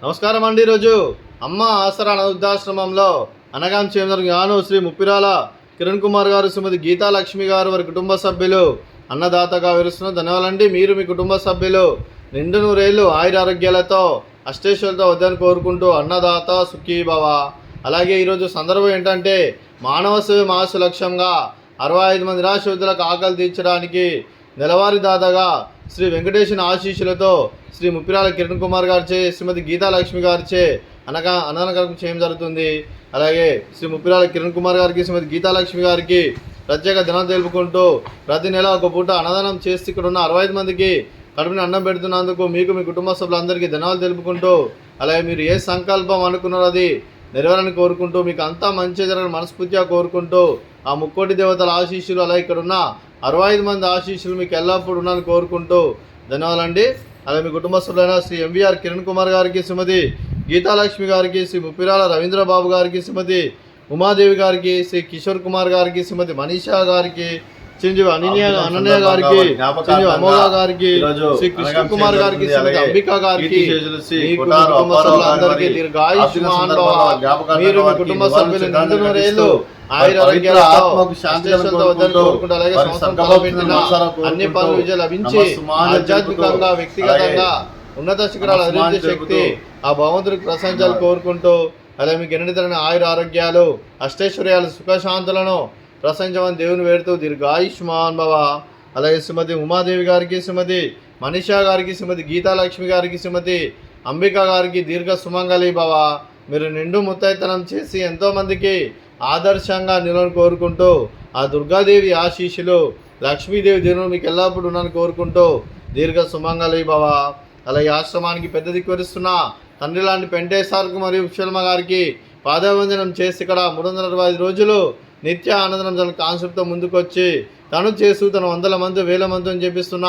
నమస్కారం అండి. ఈరోజు అమ్మ ఆసరా వృద్ధాశ్రమంలో అనగాం చేమర్ జ్ఞాను శ్రీ ముప్పిరాల కిరణ్ కుమార్ గారు, శ్రీమతి గీతాలక్ష్మి గారు, వారి కుటుంబ సభ్యులు అన్నదాతగా విరుస్తున్న ధన్యవాదాలండి. మీరు మీ కుటుంబ సభ్యులు నిండు నూరేళ్లు ఆయురారోగ్యాలతో అష్టేశ్వరులతో వద్దని కోరుకుంటూ అన్నదాత సుఖీభవ. అలాగే ఈరోజు సందర్భం ఏంటంటే మానవ సేవ మాసు లక్ష్యంగా 65 మంది నిరాశ్రితులకు ఆకలి తీర్చడానికి నెలవారీ దాదాగా శ్రీ వెంకటేశ్వర ఆశీస్సులతో శ్రీ ముప్పిరాల కిరణ్ కుమార్ గారిచే, శ్రీమతి గీతాలక్ష్మి గారిచే అన్నదానం చేయడం జరుగుతుంది. అలాగే శ్రీ ముప్పిరాల కిరణ్ కుమార్ గారికి, శ్రీమతి గీతాలక్ష్మి గారికి ప్రత్యేక దినం తెలుపుకుంటూ ప్రతి నెల ఒక పూట అన్నదానం చేసి ఇక్కడ ఉన్న 65 మందికి కడుపుని అన్నం పెడుతున్నందుకు మీకు మీ కుటుంబ సభ్యులందరికీ ధన్యవాదాలు తెలుపుకుంటూ, అలాగే మీరు ఏ సంకల్పం అనుకున్నారో అది నెరవేరని కోరుకుంటూ, మీకు అంతా మంచి జరగని మనస్ఫూర్తిగా కోరుకుంటూ, ఆ ముక్కోటి దేవతల ఆశీస్సులు, అలాగే ఇక్కడ ఉన్న 65 మంది ఆశీస్సులు మీకు ఎల్లప్పుడూ ఉన్నారని కోరుకుంటూ ధన్యవాదాలండి. అలాగే మీ కుటుంబ సభ్యులైన శ్రీ ఎంవీఆర్ కిరణ్ కుమార్ గారికి, శ్రీమతి గీతాలక్ష్మి గారికి, శ్రీ ముప్పిరాల రవీంద్రబాబు గారికి, శ్రీమతి ఉమాదేవి గారికి, శ్రీ కిషోర్ కుమార్ గారికి, శ్రీమతి మనీషా గారికి, చిరంజీవి అనన్య గారికి, చిరంజీవి అమోఘ గారికి, శ్రీ కృష్ణ కుమార్ గారికి, శ్రీమతి అంబికా గారికి, కుటుంబ సభ్యులందరికీ దీర్ఘాయుష్మాన్ భవ. మీరు మీ కుటుంబ సభ్యులు నిండు నూరేళ్లు అలాగే సంవత్సరం పెట్టిన అన్ని పనులు విజయం లభించి ఆధ్యాత్మికంగా, వ్యక్తిగతంగా ఉన్నత శిఖరాలు అభివృద్ధి శక్తి ఆ భగవంతుడికి ప్రశంసలు కోరుకుంటూ, అలాగే మీకు ఎన్నితరమైన ఆరోగ్యాలు, అష్టైశ్వర్యాలు, సుఖశాంతులను ప్రశంసమని దేవుని వేడుతూ దీర్ఘాయుష్మాన్ భవ. అలాగే శ్రీమతి ఉమాదేవి గారికి, శ్రీమతి మనీషా గారికి, శ్రీమతి గీతాలక్ష్మి గారికి, శ్రీమతి అంబికా గారికి దీర్ఘ సుమంగళి భవ. మీరు నిండు ముత్తైతనం చేసి ఎంతోమందికి ఆదర్శంగా నిలవని కోరుకుంటూ, ఆ దుర్గాదేవి ఆశీస్సులు, లక్ష్మీదేవి దేవుని మీకు ఎల్లప్పుడూ ఉన్నాను కోరుకుంటూ దీర్ఘ సుమంగళి భవ. అలాగే ఆశ్రమానికి పెద్ద దిక్కువరిస్తున్న తండ్రి లాంటి పెంటేశ్వర్కు మరియు విశ్వల్మ గారికి పాదవందనం చేసి ఇక్కడ 365 రోజులు నిత్య ఆనందం కాన్సెప్ట్తో ముందుకొచ్చి తను చేస్తూ తన 100 మంది 1000 మందిని చేపిస్తున్న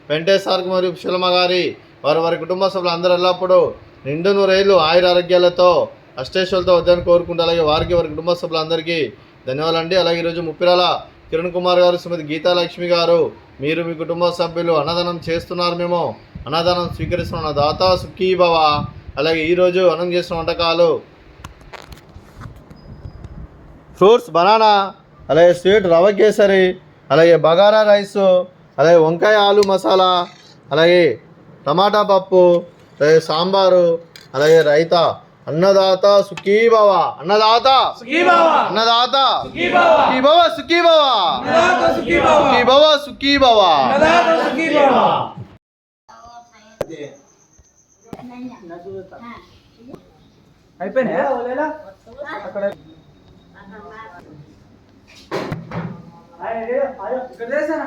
పెంటేశ్వర్కు మరియు విశ్వల్మ గారి వారి కుటుంబ సభ్యులు అందరూ ఎల్లప్పుడూ నిండు నూరేళ్లు ఆయురారోగ్యాలతో అష్టేశ్వరులతో వద్దని కోరుకుంటూ, అలాగే వారి కుటుంబ సభ్యులందరికీ ధన్యవాదాలండి. అలాగే ఈరోజు ముప్పిరాల కిరణ్ కుమార్ గారు, శ్రీమతి గీతాలక్ష్మి గారు, మీరు మీ కుటుంబ సభ్యులు అన్నదానం చేస్తున్నారు. మేము అన్నదానం స్వీకరిస్తున్న దాత సుఖీభవ. అలాగే ఈరోజు అన్నం చేసిన వంటకాలు ఫ్రూట్స్ బనానా, అలాగే స్వీట్ రవ కేసరి, అలాగే బగారా రైస్, అలాగే వంకాయ ఆలు మసాలా, అలాగే టమాటా పప్పు, అలాగే సాంబారు, అలాగే రైతా. అన్నదాత సుఖీభవ. అన్నదాత అన్నదాత సుఖీభవ సుఖీభవ సుఖీభవ సుఖీభవ. అయిపోయినా ఇక్కడ చేసానా